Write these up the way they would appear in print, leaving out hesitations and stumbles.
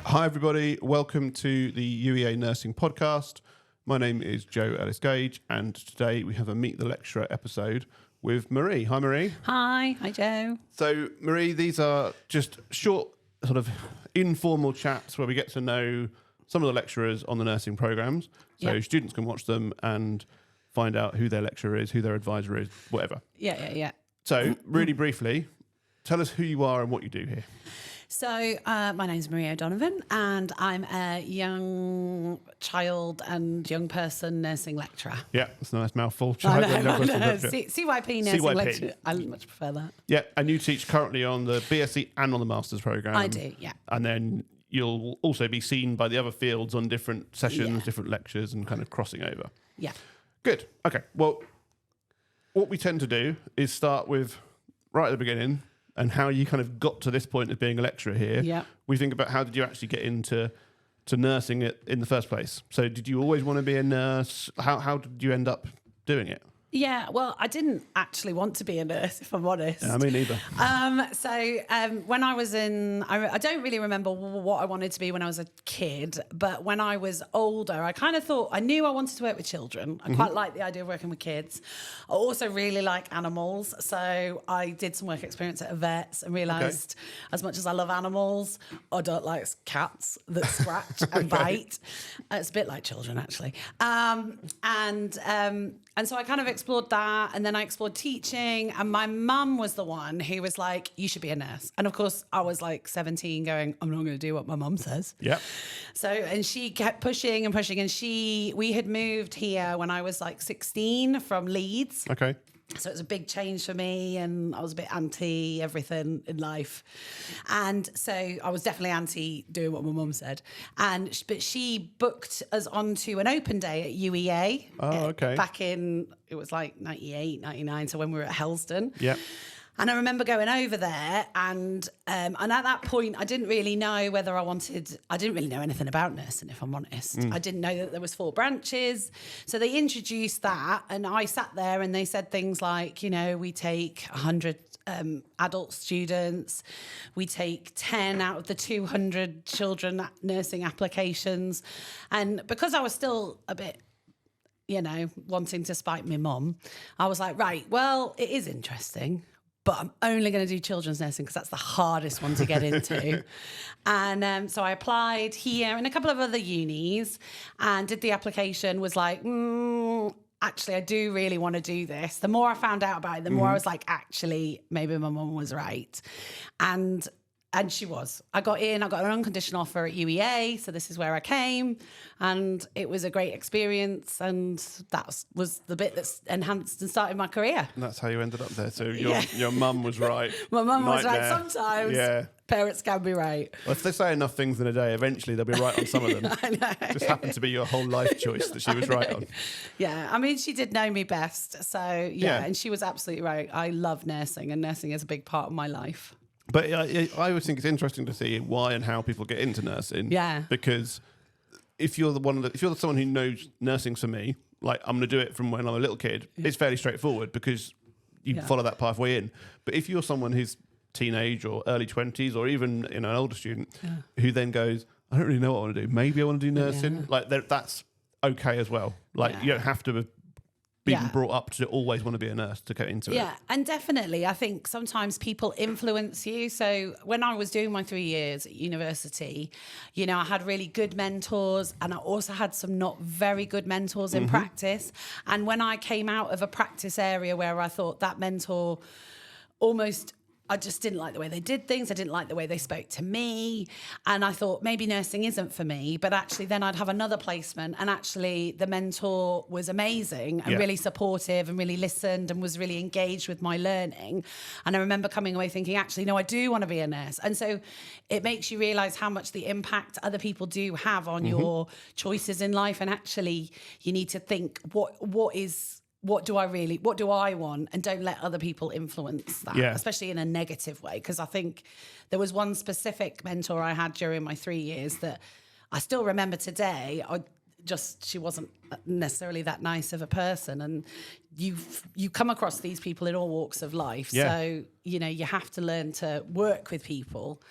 Hi, everybody. Welcome to the UEA Nursing Podcast. My name is Joe Ellis-Gage, and today we have a Meet the Lecturer episode with Marie. Hi, Marie. Hi Joe. So, Marie, these are just short, sort of informal chats where we get to know some of the lecturers on the nursing programs. So students can watch them and find out who their lecturer is, who their advisor is, whatever. Yeah. So, really briefly, tell us who you are and what you do here. So my name's Marie O'Donovan, and I'm a young child and young person nursing lecturer. Yeah, it's a nice mouthful. I know. CYP nursing CYP. lecturer. I much prefer that. Yeah, and you teach currently on the BSc and on the Masters program. I do, yeah. And then you'll also be seen by the other fields on different sessions, different lectures, and kind of crossing over. Yeah. Good. Okay. Well, what we tend to do is start with right at the beginning and how you kind of got to this point of being a lecturer here. Yeah. We think about how did you actually get into nursing it in the first place? So did you always want to be a nurse? How did you end up doing it? Yeah, well, I didn't actually want to be a nurse, if I'm honest. Yeah, me neither. When I was I don't really remember what I wanted to be when I was a kid, but when I was older, I kind of thought, I knew I wanted to work with children. I quite like the idea of working with kids. I also really like animals. So I did some work experience at a vet's and realised as much as I love animals, I don't like cats that scratch and bite. It's a bit like children, actually. And so I kind of explored that, and then I explored teaching, and my mum was the one who was like, you should be a nurse. And of course I was like 17 going, I'm not going to do what my mum says. Yeah. So, and she kept pushing and pushing, and we had moved here when I was like 16 from Leeds. Okay. So it was a big change for me, and I was a bit anti everything in life. And so I was definitely anti doing what my mum said. But she booked us onto an open day at UEA. Oh, okay. Back in, it was like 98, 99, so when we were at Helston. Yeah. And I remember going over there, and at that point, I didn't really know whether I didn't really know anything about nursing, if I'm honest. I didn't know that there was 4 branches. So they introduced that, and I sat there and they said things like, we take 100 adult students, we take 10 out of the 200 children nursing applications. And because I was still a bit, wanting to spite my mum, I was like, right, well, it is interesting, but I'm only going to do children's nursing because that's the hardest one to get into. And so I applied here and a couple of other unis and did the application, was like, actually, I do really want to do this. The more I found out about it, the more I was like, actually, maybe my mum was right. And she was. I got an unconditional offer at UEA, so this is where I came, and it was a great experience, and that was the bit that's enhanced and started my career. And that's how you ended up there. So your mum was right. My mum was right. Sometimes parents can be right. Well, if they say enough things in a day, eventually they'll be right on some of them. I know. It just happened to be your whole life choice that she was right on. Yeah, I mean, she did know me best, so and she was absolutely right. I love nursing, and nursing is a big part of my life. But I always think it's interesting to see why and how people get into nursing. Yeah. Because if you're someone who knows nursing's for me, like I'm going to do it from when I'm a little kid, it's fairly straightforward because you follow that pathway in. But if you're someone who's teenage or early 20s or even an older student who then goes, I don't really know what I want to do. Maybe I want to do nursing. Like that's okay as well. Like you don't have to have been brought up to always want to be a nurse to get into it. Yeah, and definitely, I think sometimes people influence you. So when I was doing my 3 years at university, I had really good mentors, and I also had some not very good mentors in practice. And when I came out of a practice area where I thought that mentor I just didn't like the way they did things. I didn't like the way they spoke to me. And I thought maybe nursing isn't for me. But actually then I'd have another placement. And actually the mentor was amazing and really supportive and really listened and was really engaged with my learning. And I remember coming away thinking, actually, no, I do want to be a nurse. And so it makes you realise how much the impact other people do have on your choices in life. And actually you need to think, what do I want? And don't let other people influence that, especially in a negative way. Because I think there was one specific mentor I had during my 3 years that I still remember today. She wasn't necessarily that nice of a person. And you come across these people in all walks of life. So, you have to learn to work with people.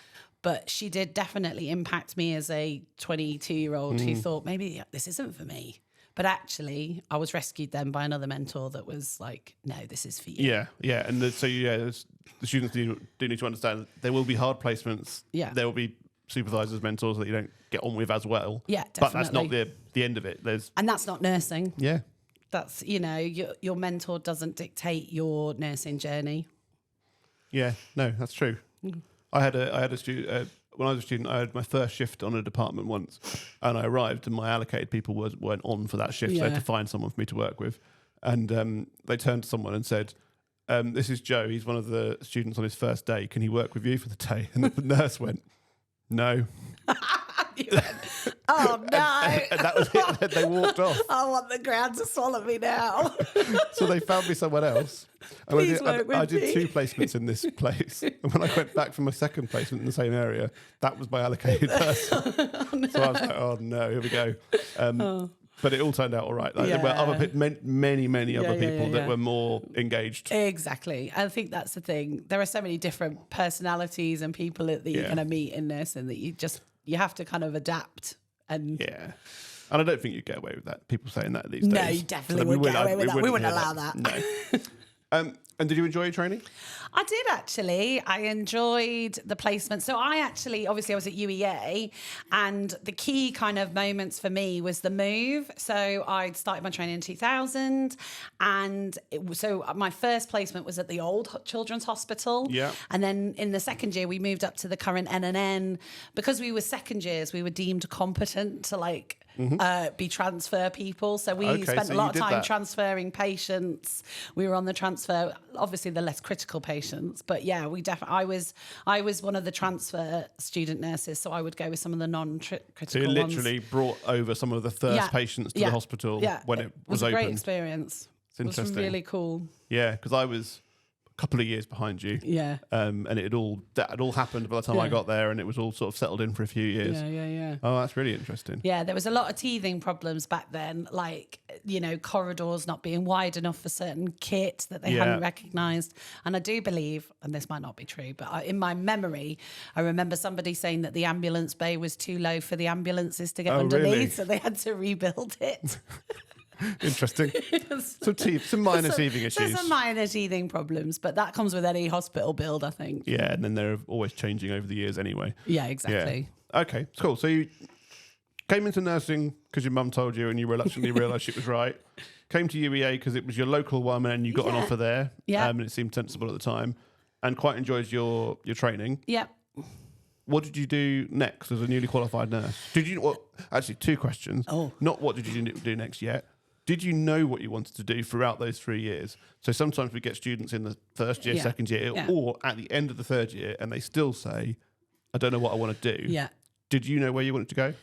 But she did definitely impact me as a 22-year-old who thought maybe this isn't for me. But actually, I was rescued then by another mentor that was like, no, this is for you. Yeah. And the students do need to understand there will be hard placements. Yeah. There will be supervisors, mentors that you don't get on with as well. Yeah, But that's not definitely. the end of it. And that's not nursing. Yeah. That's, your mentor doesn't dictate your nursing journey. Yeah. No, that's true. I had a student when I was a student. I had my first shift on a department once, and I arrived, and my allocated people weren't on for that shift. So I had to find someone for me to work with, and they turned to someone and said, "This is Joe. He's one of the students on his first day. Can he work with you for the day?" And the nurse went, "No." Oh no! And that was it. And they walked off. I want the ground to swallow me now. So they found me someone else. And Please work with I did me. 2 placements in this place. And when I went back for my second placement in the same area, that was my allocated person. So I was like, oh no, here we go. But it all turned out all right. Like, there were many other people that were more engaged. Exactly. I think that's the thing. There are so many different personalities and people that you're going to meet in nursing that you have to kind of adapt. And yeah. And I don't think you get away with that. People saying that these days. no, you definitely wouldn't get away with that. We wouldn't allow that. No. And did you enjoy your training? I did actually. I enjoyed the placement. So obviously I was at UEA, and the key kind of moments for me was the move. So I'd started my training in 2000, and so my first placement was at the old Children's Hospital. Yeah. And then in the second year, we moved up to the current NNN. Because we were second years, we were deemed competent to be transfer people. So we spent a lot of time transferring patients. We were on the transfer, obviously the less critical patients, but yeah, I was one of the transfer student nurses, so I would go with some of the non-critical So you ones. literally brought over some of the first patients to the hospital when it was open. A great experience. It's interesting. It was really cool. Yeah, because I was a couple of years behind you. Yeah. And that had all happened by the time I got there, and it was all sort of settled in for a few years. Yeah. Oh, that's really interesting. Yeah, there was a lot of teething problems back then, like, corridors not being wide enough for certain kit that they hadn't recognised. And I do believe, and this might not be true, but in my memory, I remember somebody saying that the ambulance bay was too low for the ambulances to get underneath, really? so they had to rebuild it. Interesting. Some minor teething issues. There's some minor teething problems, but that comes with any hospital build, I think. Yeah, and then they're always changing over the years anyway. Yeah, exactly. Yeah. Okay, cool. So you came into nursing because your mum told you and you reluctantly realised she was right. Came to UEA because it was your local one and you got an offer there. Yeah. And it seemed sensible at the time, and quite enjoyed your training. Yep. What did you do next as a newly qualified nurse? Actually, 2 questions. Oh. Not what did you do next yet. Did you know what you wanted to do throughout those 3 years? So sometimes we get students in the first year, second year, or at the end of the third year, and they still say, I don't know what I want to do. Yeah. Did you know where you wanted to go?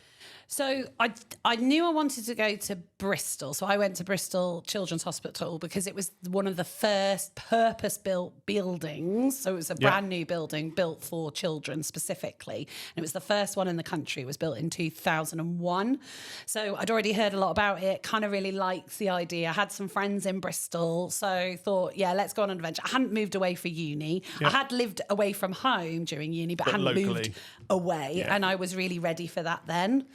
So I knew I wanted to go to Bristol. So I went to Bristol Children's Hospital because it was one of the first purpose-built buildings. So it was a brand new building built for children specifically. And it was the first one in the country. It was built in 2001. So I'd already heard a lot about it, kind of really liked the idea. I had some friends in Bristol. So thought, let's go on an adventure. I hadn't moved away for uni. I had lived away from home during uni, but hadn't locally moved away. Yeah. And I was really ready for that then.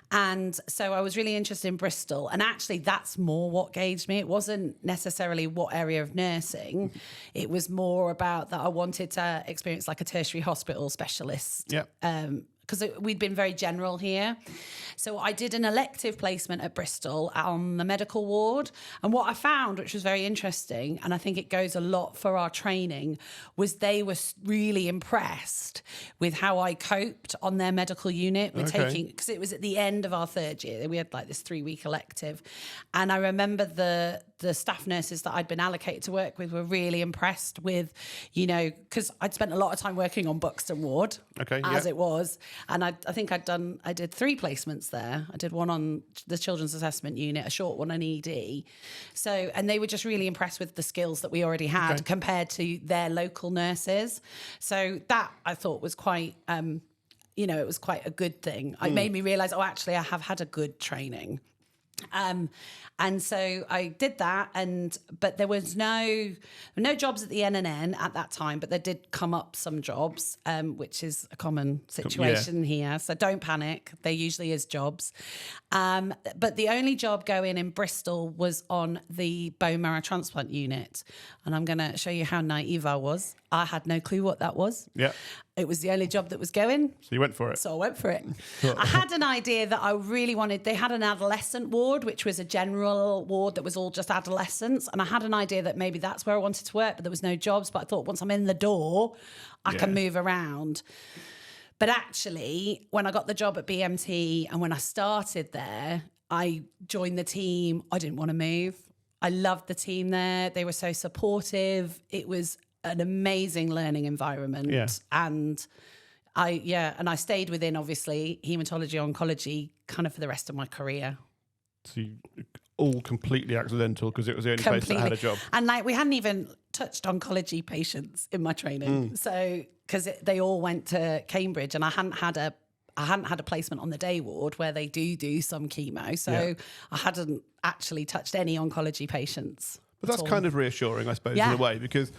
And so I was really interested in Bristol. And actually, that's more what gauged me. It wasn't necessarily what area of nursing. It was more about that I wanted to experience like a tertiary hospital specialist. Yeah. Because we'd been very general here. So I did an elective placement at Bristol on the medical ward. And what I found, which was very interesting, and I think it goes a lot for our training, was they were really impressed with how I coped on their medical unit with taking, because it was at the end of our third year. We had like this 3-week elective. And I remember the staff nurses that I'd been allocated to work with were really impressed with, because I'd spent a lot of time working on Buxton Ward as it was. And I think I did 3 placements there. I did one on the Children's Assessment Unit, a short one on ED. So, and they were just really impressed with the skills that we already had compared to their local nurses. So that I thought was quite, it was quite a good thing. It made me realise, actually, I have had a good training. And so I did that, but there was no jobs at the NNN at that time, but there did come up some jobs, which is a common situation here. So don't panic. There usually is jobs. But the only job going in Bristol was on the bone marrow transplant unit. And I'm going to show you how naive I was. I had no clue what that was. Yeah. It was the only job that was going. So you went for it. So I went for it. I had an idea that I really wanted. They had an adolescent ward, which was a general ward that was all just adolescents. And I had an idea that maybe that's where I wanted to work, but there was no jobs. But I thought once I'm in the door, I can move around. But actually, when I got the job at BMT and when I started there, I joined the team. I didn't want to move. I loved the team there. They were so supportive. It was an amazing learning environment. Yeah. And I stayed within, obviously, haematology, oncology, kind of for the rest of my career. So all completely accidental because it was the only place that had a job. And we hadn't even touched oncology patients in my training. So, because they all went to Cambridge and I hadn't had a placement on the day ward where they do some chemo. So I hadn't actually touched any oncology patients. But that's kind of reassuring, I suppose, in a way, because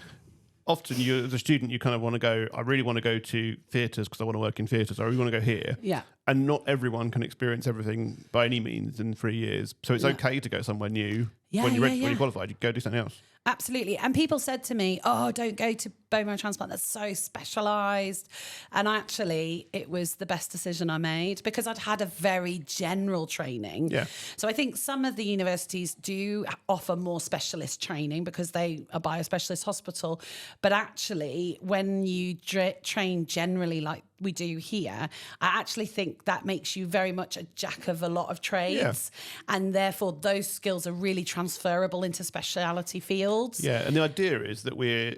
often you, as a student, you kind of want to go, I really want to go to theatres because I want to work in theatres. I really want to go here. Yeah. And not everyone can experience everything by any means in 3 years. So it's okay to go somewhere new. When you're qualified, you go do something else. Absolutely. And people said to me, oh, don't go to bone marrow transplant. That's so specialised. And actually, it was the best decision I made because I'd had a very general training. Yeah. So I think some of the universities do offer more specialist training because they are biospecialist hospital. But actually, when you train generally like we do here, I actually think that makes you very much a jack of a lot of trades. Yeah. And therefore, those skills are really transferable into speciality fields. Yeah. And the idea is that we're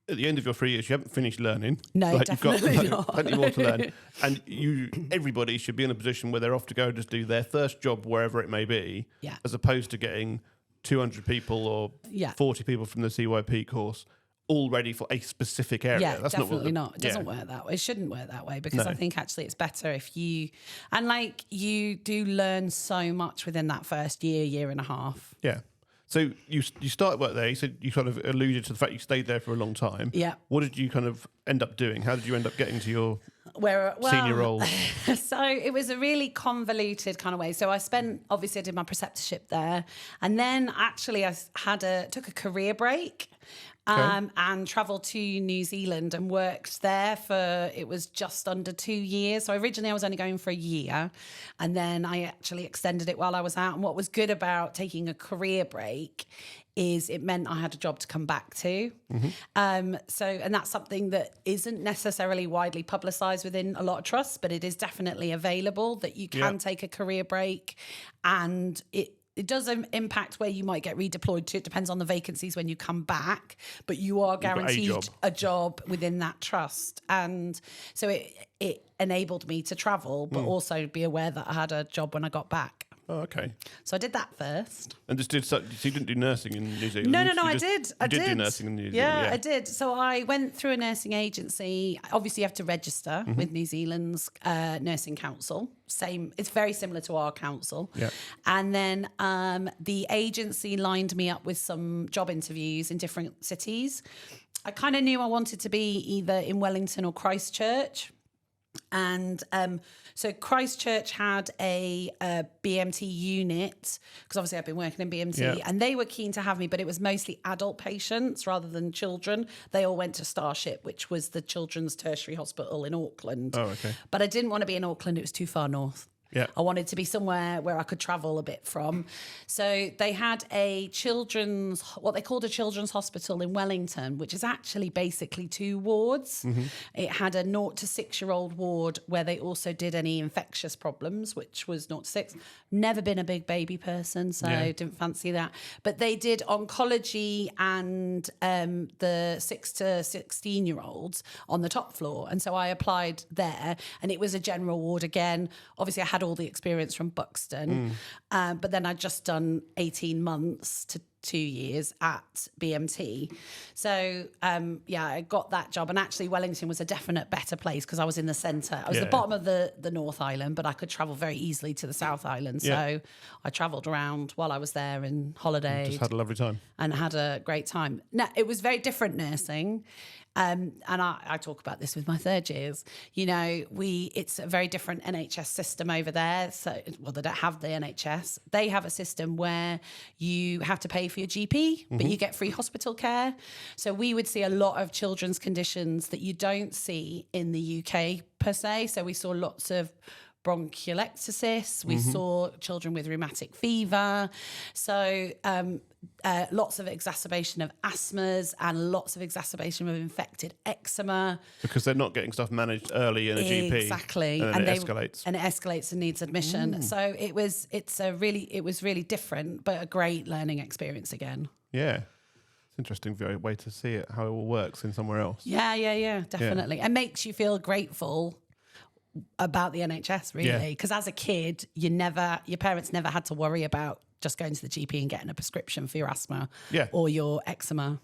at the end of your 3 years, you haven't finished learning. No, definitely you've got not. plenty more to learn. And everybody should be in a position where they're off to go just do their first job wherever it may be, as opposed to getting 200 people or 40 people from the CYP course all ready for a specific area. Yeah, that's definitely not. It doesn't work that way. It shouldn't work that way because I think actually it's better if you do learn so much within that first year and a half. Yeah. So you started work there. You said you kind of alluded to the fact you stayed there for a long time. Yeah. What did you kind of end up doing? How did you end up getting to your senior role? So it was a really convoluted kind of way. So I did my preceptorship there, and then actually I took a career break. And travelled to New Zealand and worked there it was just under 2 years. So originally I was only going for a year and then I actually extended it while I was out. And what was good about taking a career break is it meant I had a job to come back to. Mm-hmm. And that's something that isn't necessarily widely publicised within a lot of trusts, but it is definitely available that you can take a career break and it does impact where you might get redeployed to. It depends on the vacancies when you come back, but you are guaranteed a job within that trust. And so it enabled me to travel, but also be aware that I had a job when I got back. Oh, okay. So I did that first. And so you didn't do nursing in New Zealand? No, I did. I did do nursing in New Zealand. Yeah, I did. So I went through a nursing agency. Obviously, you have to register with New Zealand's nursing council. It's very similar to our council. Yeah. And then the agency lined me up with some job interviews in different cities. I kind of knew I wanted to be either in Wellington or Christchurch. And so Christchurch had a BMT unit because obviously I've been working in BMT and they were keen to have me, but it was mostly adult patients rather than children. They all went to Starship, which was the children's tertiary hospital in Auckland. Oh, okay. But I didn't want to be in Auckland. It was too far north. Yeah. I wanted to be somewhere where I could travel a bit from. So they had what they called a children's hospital in Wellington, which is actually basically 2 wards. Mm-hmm. It had a 0 to 6-year-old ward where they also did any infectious problems, which was 0 to 6. Never been a big baby person, so didn't fancy that. But they did oncology and the 6 to 16-year-olds on the top floor. And so I applied there and it was a general ward again. Obviously I had all the experience from Buxton, but then I'd just done 18 months 2 years at BMT. So, I got that job. And actually, Wellington was a definite better place because I was in the centre. I was the bottom of the North Island, but I could travel very easily to the South Island. So I travelled around while I was there and holidayed. Just had a lovely time. And had a great time. Now, it was very different nursing. And I talk about this with my third years. You know, it's a very different NHS system over there. So, well, they don't have the NHS. They have a system where you have to pay for your GP, but you get free hospital care. So we would see a lot of children's conditions that you don't see in the UK per se. So we saw lots of bronchiectasis. We saw children with rheumatic fever. So lots of exacerbation of asthmas and lots of exacerbation of infected eczema. Because they're not getting stuff managed early in a GP. Exactly. And it escalates. And it escalates and needs admission. So it was really different, but a great learning experience again. Yeah. It's interesting way to see it, how it all works in somewhere else. Yeah, definitely. And makes you feel grateful about the NHS, really, because as a kid your parents never had to worry about just going to the GP and getting a prescription for your asthma or your eczema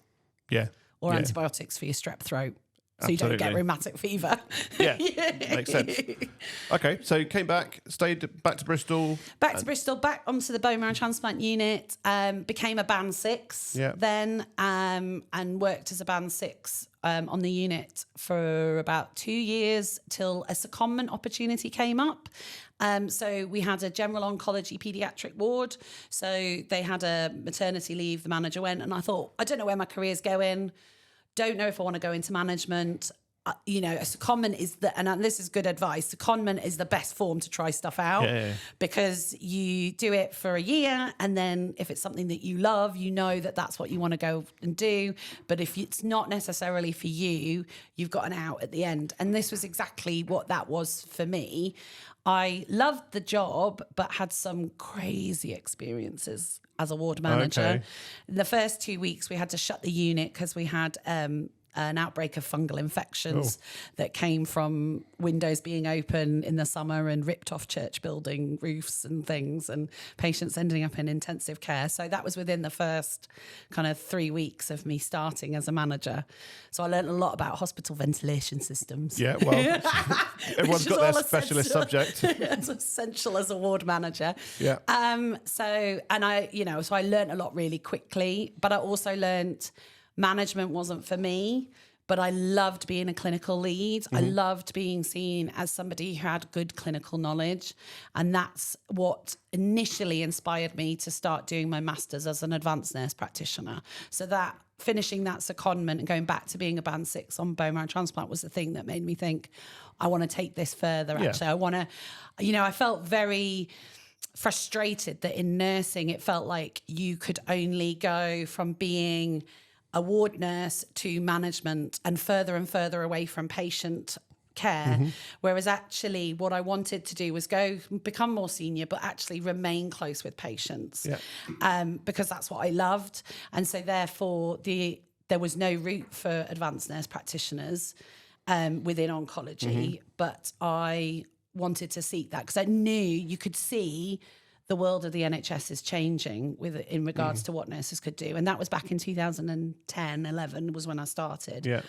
or antibiotics for your strep throat so you don't get rheumatic fever. Makes sense. Okay, so you came back, stayed back to Bristol. Back onto the bone marrow transplant unit, became a band 6 then, and worked as a band 6 on the unit for about 2 years till a secondment opportunity came up. So we had a general oncology paediatric ward. So they had a maternity leave, the manager went, and I thought, I don't know where my career's going. Don't know if I want to go into management. You know, a secondment is and this is good advice, secondment is the best form to try stuff out because you do it for a year and then if it's something that you love, you know that that's what you want to go and do. But if it's not necessarily for you, you've got an out at the end. And this was exactly what that was for me. I loved the job, but had some crazy experiences as a ward manager. Okay. In the first 2 weeks, we had to shut the unit because we had an outbreak of fungal infections that came from windows being open in the summer and ripped off church building roofs and things and patients ending up in intensive care. So that was within the first kind of 3 weeks of me starting as a manager. So I learned a lot about hospital ventilation systems. Yeah, well, everyone's got their specialist subject. It's essential as a ward manager. Yeah. So I learned a lot really quickly, but I also learned management wasn't for me, but I loved being a clinical lead. I loved being seen as somebody who had good clinical knowledge. And that's what initially inspired me to start doing my master's as an advanced nurse practitioner. So that finishing that secondment and going back to being a band 6 on bone marrow transplant was the thing that made me think, I want to take this further. Actually, I want to, I felt very frustrated that in nursing, it felt like you could only go from being a ward nurse to management and further away from patient care. Whereas actually what I wanted to do was go become more senior, but actually remain close with patients because that's what I loved. And so therefore there was no route for advanced nurse practitioners within oncology, but I wanted to seek that because I knew you could see the world of the NHS is changing in regards to what nurses could do. And that was back in 2010, 11 was when I started. Yeah.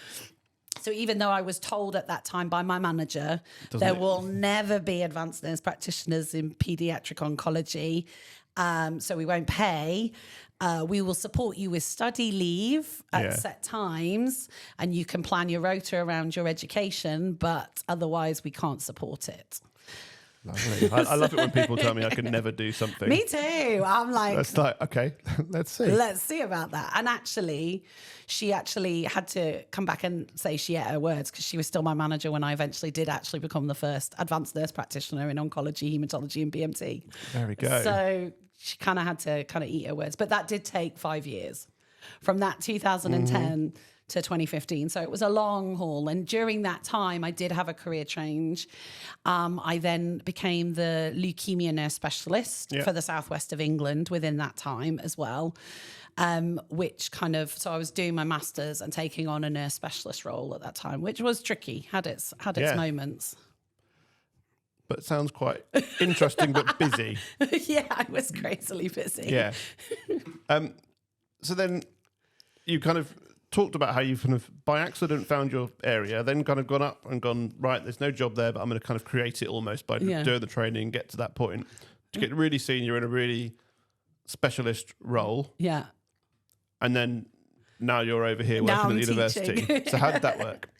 So even though I was told at that time by my manager, will never be advanced nurse practitioners in paediatric oncology, so we won't pay. We will support you with study leave at set times and you can plan your rota around your education, but otherwise we can't support it. Lovely. I love it when people tell me I can never do something. Me too. I'm like... That's like, okay, let's see. Let's see about that. And actually, she actually had to come back and say she ate her words because she was still my manager when I eventually did actually become the first advanced nurse practitioner in oncology, haematology and BMT. There we go. So she kind of had to eat her words. But that did take 5 years. From that 2010... to 2015. So it was a long haul. And during that time, I did have a career change. I then became the leukemia nurse specialist for the southwest of England within that time as well, so I was doing my master's and taking on a nurse specialist role at that time, which was tricky, had its moments. But sounds quite interesting, but busy. Yeah, I was crazily busy. Yeah. So then you kind of talked about how you've kind of by accident found your area, then kind of gone up and gone, right, there's no job there, but I'm going to kind of create it almost by doing the training, get to that point. To get really senior in a really specialist role. Yeah. And then now you're over here working at the university. So how did that work?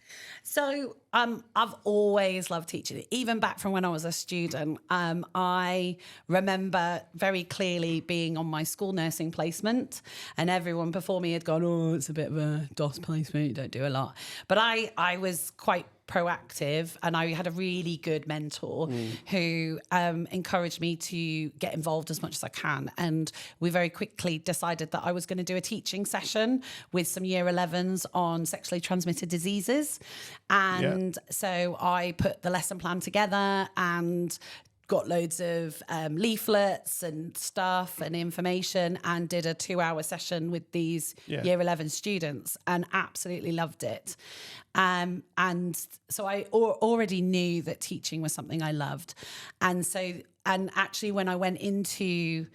So I've always loved teaching, even back from when I was a student. I remember very clearly being on my school nursing placement, and everyone before me had gone, oh, it's a bit of a DOS placement, you don't do a lot. But I was quite proactive, and I had a really good mentor who encouraged me to get involved as much as I can. And we very quickly decided that I was going to do a teaching session with some year 11s on sexually transmitted diseases. And so I put the lesson plan together and got loads of leaflets and stuff and information, and did a 2-hour session with these year 11 students, and absolutely loved it. And so I already knew that teaching was something I loved. And actually when I went into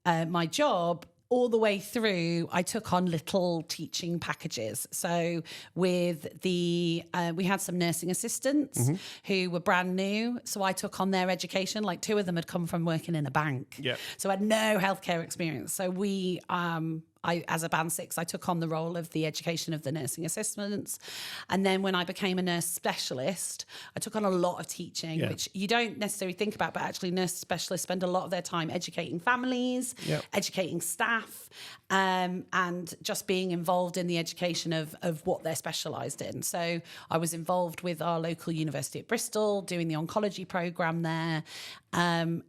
my job, all the way through, I took on little teaching packages. So with we had some nursing assistants who were brand new. So I took on their education. Like 2 of them had come from working in a bank. Yeah. So I had no healthcare experience. So as a band 6, I took on the role of the education of the nursing assistants. And then when I became a nurse specialist, I took on a lot of teaching, which you don't necessarily think about, but actually nurse specialists spend a lot of their time educating families, educating staff, and just being involved in the education of what they're specialised in. So I was involved with our local university at Bristol, doing the oncology programme there. So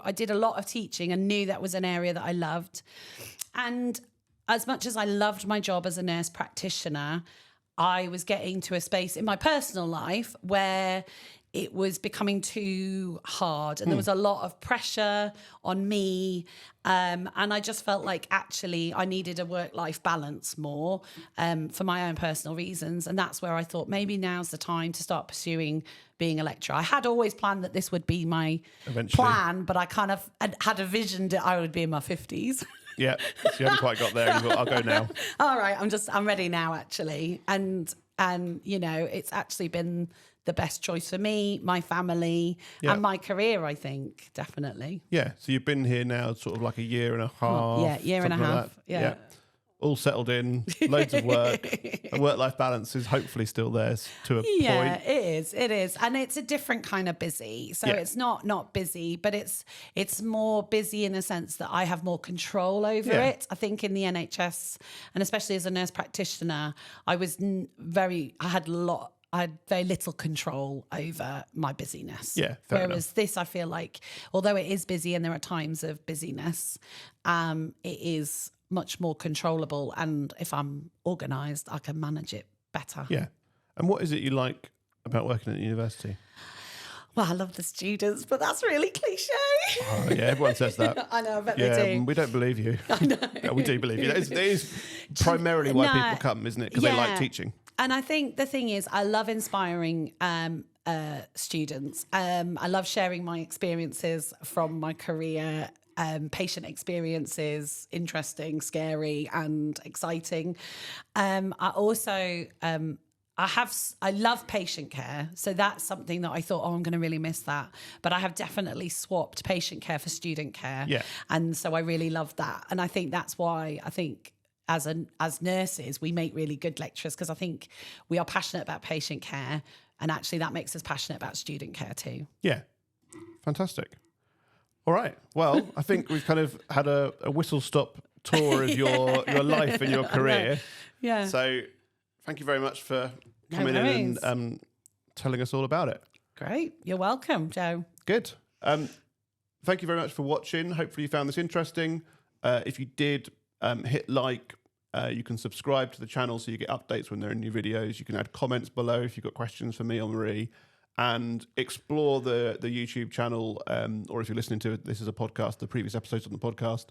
I did a lot of teaching and knew that was an area that I loved. And as much as I loved my job as a nurse practitioner, I was getting to a space in my personal life where it was becoming too hard, and there was a lot of pressure on me. And I just felt like actually I needed a work-life balance more for my own personal reasons. And that's where I thought maybe now's the time to start pursuing being a lecturer. I had always planned that this would be my plan, but I kind of had a vision that I would be in my 50s. Yeah, so you haven't quite got there. You thought, I'll go now. All right, I'm ready now, actually. And it's actually been the best choice for me, my family, and my career, I think, definitely. Yeah, so you've been here now sort of like a year and a half. Year and a half, like yeah. All settled in, loads of work. The work-life balance is hopefully still there to a point. Yeah, it is. And it's a different kind of busy. So it's not busy, but it's more busy in the sense that I have more control over it. I think in the NHS, and especially as a nurse practitioner, I had very little control over my busyness. Yeah, Whereas this, I feel like, although it is busy and there are times of busyness, it is much more controllable. And if I'm organised, I can manage it better. Yeah. And what is it you like about working at the university? Well, I love the students, but that's really cliche. Oh, yeah, everyone says that. I know, I bet they do. We don't believe you. I know. No, we do believe you. It is primarily why people come, isn't it? Because they like teaching. And I think the thing is, I love inspiring students. I love sharing my experiences from my career, patient experiences, interesting, scary, and exciting. I also... I love patient care. So that's something that I thought, I'm going to really miss that. But I have definitely swapped patient care for student care. Yeah. And so I really love that. And I think that's why I think as nurses, we make really good lecturers, because I think we are passionate about patient care. And actually that makes us passionate about student care too. Yeah. Fantastic. All right. Well, I think we've kind of had a whistle-stop tour of your life and your career. Yeah. So... thank you very much for coming in and telling us all about it. Great. You're welcome, Joe. Good. Thank you very much for watching. Hopefully you found this interesting. If you did, hit like. You can subscribe to the channel so you get updates when there are new videos. You can add comments below if you've got questions for me or Marie. And explore the YouTube channel, or if you're listening to this as a podcast, the previous episodes on the podcast.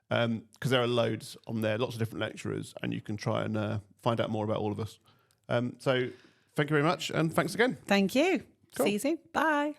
Because there are loads on there, lots of different lecturers, and you can try and find out more about all of us. So thank you very much, and thanks again. Thank you. Cool. See you soon. Bye.